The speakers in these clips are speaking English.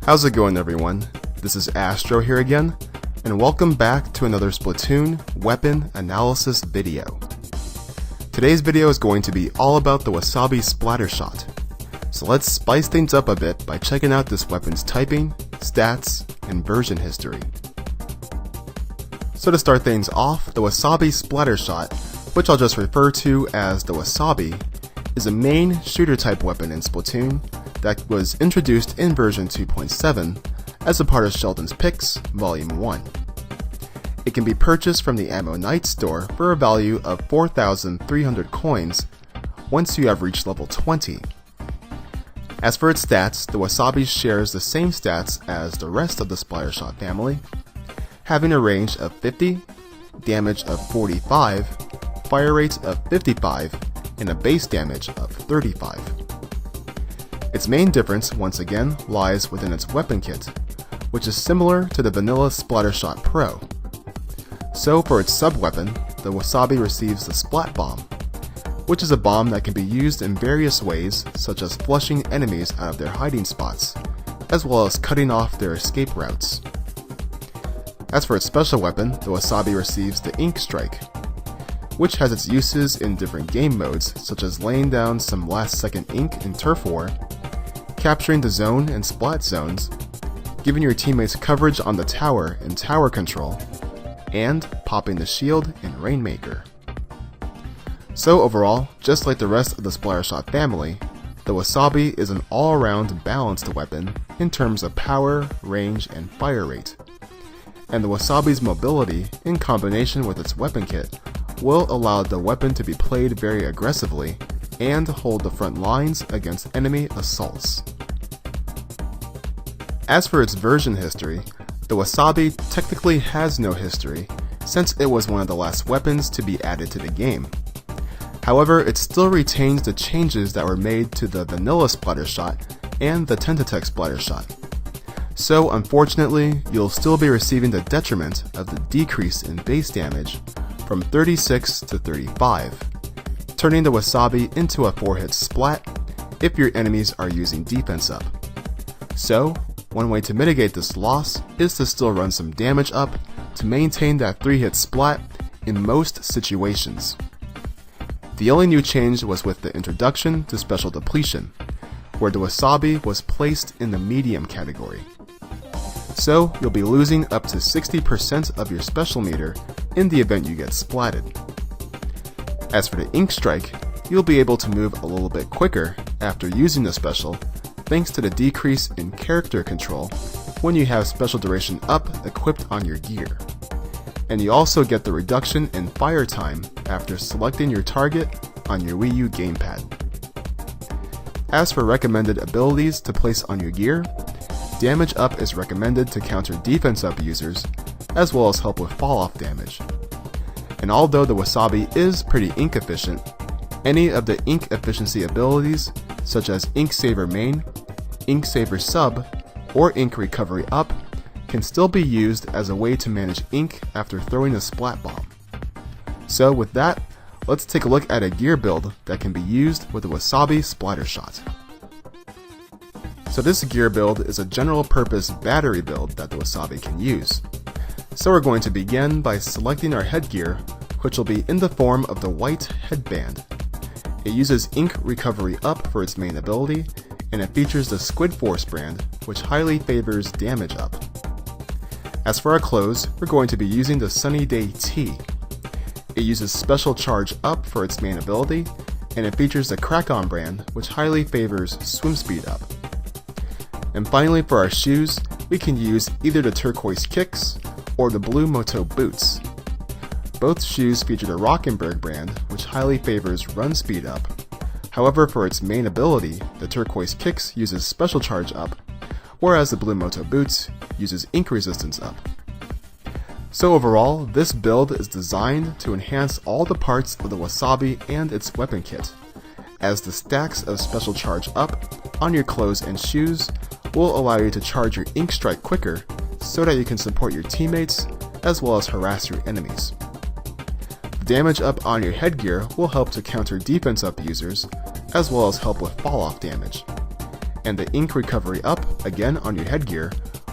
How's it going, everyone? This is Astro here again, and welcome back to another Splatoon weapon analysis video. Today's video is going to be all about the Wasabi Splattershot. So let's spice things up a bit by checking out this weapon's typing, stats, and version history. So to start things off, the Wasabi Splattershot, which I'll just refer to as the Wasabi, is a main shooter type weapon in Splatoon that was introduced in version 2.7 as a part of Sheldon's Picks, Volume 1. It can be purchased from the Ammo Night store for a value of 4,300 coins once you have reached level 20. As for its stats, the Wasabi shares the same stats as the rest of the Splattershot family, having a range of 50, damage of 45, fire rate of 55, and a base damage of 35. Its main difference, once again, lies within its weapon kit, which is similar to the vanilla Splattershot Pro. So for its sub-weapon, the Wasabi receives the Splat Bomb, which is a bomb that can be used in various ways, such as flushing enemies out of their hiding spots, as well as cutting off their escape routes. As for its special weapon, the Wasabi receives the Ink Strike, which has its uses in different game modes, such as laying down some last-second ink in Turf War, capturing the zone and splat zones, giving your teammates coverage on the tower in Tower Control, and popping the shield in Rainmaker. So overall, just like the rest of the Splattershot family, the Wasabi is an all-around balanced weapon in terms of power, range, and fire rate. And the Wasabi's mobility, in combination with its weapon kit, will allow the weapon to be played very aggressively and hold the front lines against enemy assaults. As for its version history, the Wasabi technically has no history, since it was one of the last weapons to be added to the game. However, it still retains the changes that were made to the vanilla Splattershot and the Tentatek Splattershot. So unfortunately, you'll still be receiving the detriment of the decrease in base damage from 36 to 35, turning the Wasabi into a 4-hit splat if your enemies are using defense up. So, one way to mitigate this loss is to still run some damage up to maintain that 3-hit splat in most situations. The only new change was with the introduction to Special Depletion, where the Wasabi was placed in the medium category. So, you'll be losing up to 60% of your special meter in the event you get splatted. As for the Ink Strike, you'll be able to move a little bit quicker after using the special thanks to the decrease in character control when you have Special Duration Up equipped on your gear. And you also get the reduction in fire time after selecting your target on your Wii U gamepad. As for recommended abilities to place on your gear, Damage Up is recommended to counter Defense Up users, as well as help with fall-off damage. And although the Wasabi is pretty ink efficient, any of the ink efficiency abilities, such as Ink Saver Main, Ink Saver Sub, or Ink Recovery Up, can still be used as a way to manage ink after throwing a Splat Bomb. So with that, let's take a look at a gear build that can be used with the Wasabi Splattershot. So this gear build is a general purpose battery build that the Wasabi can use. So we're going to begin by selecting our headgear, which will be in the form of the white headband. It uses Ink Recovery Up for its main ability, and it features the Squid Force brand, which highly favors damage up. As for our clothes, we're going to be using the Sunny Day Tee. It uses Special Charge Up for its main ability, and it features the Crack-On brand, which highly favors swim speed up. And finally, for our shoes, we can use either the Turquoise Kicks or the Blue Moto Boots. Both shoes feature the Rockenberg brand, which highly favors run speed up. However, for its main ability, the Turquoise Kicks uses Special Charge Up, whereas the Blue Moto Boots uses ink resistance up. So overall, this build is designed to enhance all the parts of the Wasabi and its weapon kit, as the stacks of Special Charge Up on your clothes and shoes will allow you to charge your Ink Strike quicker so that you can support your teammates as well as harass your enemies. The damage up on your headgear will help to counter defense up users as well as help with fall off damage. and the ink recovery up, again on your headgear,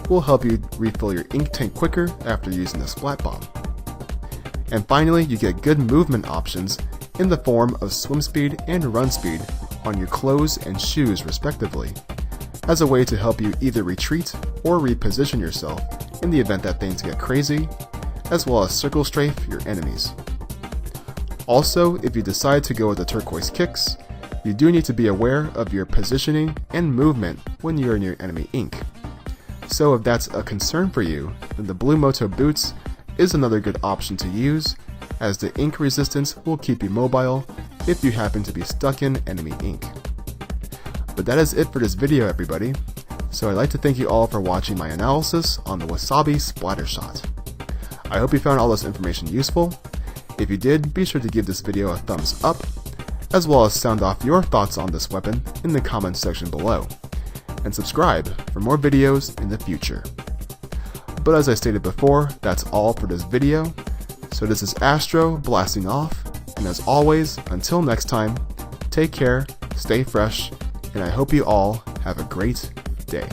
will help you refill your ink tank quicker after using the Splat Bomb. And finally, you get good movement options in the form of swim speed and run speed on your clothes and shoes respectively, as a way to help you either retreat or reposition yourself in the event that things get crazy, as well as circle strafe your enemies. Also, if you decide to go with the turquoise kicks, you do need to be aware of your positioning and movement when you're near enemy ink. So if that's a concern for you, then the blue Moto boots is another good option to use, as the ink resistance will keep you mobile if you happen to be stuck in enemy ink. But that is it for this video, everybody. So I'd like to thank you all for watching my analysis on the Wasabi Splattershot. I hope you found all this information useful. If you did, be sure to give this video a thumbs up, as well as sound off your thoughts on this weapon in the comments section below, and subscribe for more videos in the future. But as I stated before, that's all for this video. So this is Astro blasting off, and as always, until next time, take care, stay fresh, and I hope you all have a great day.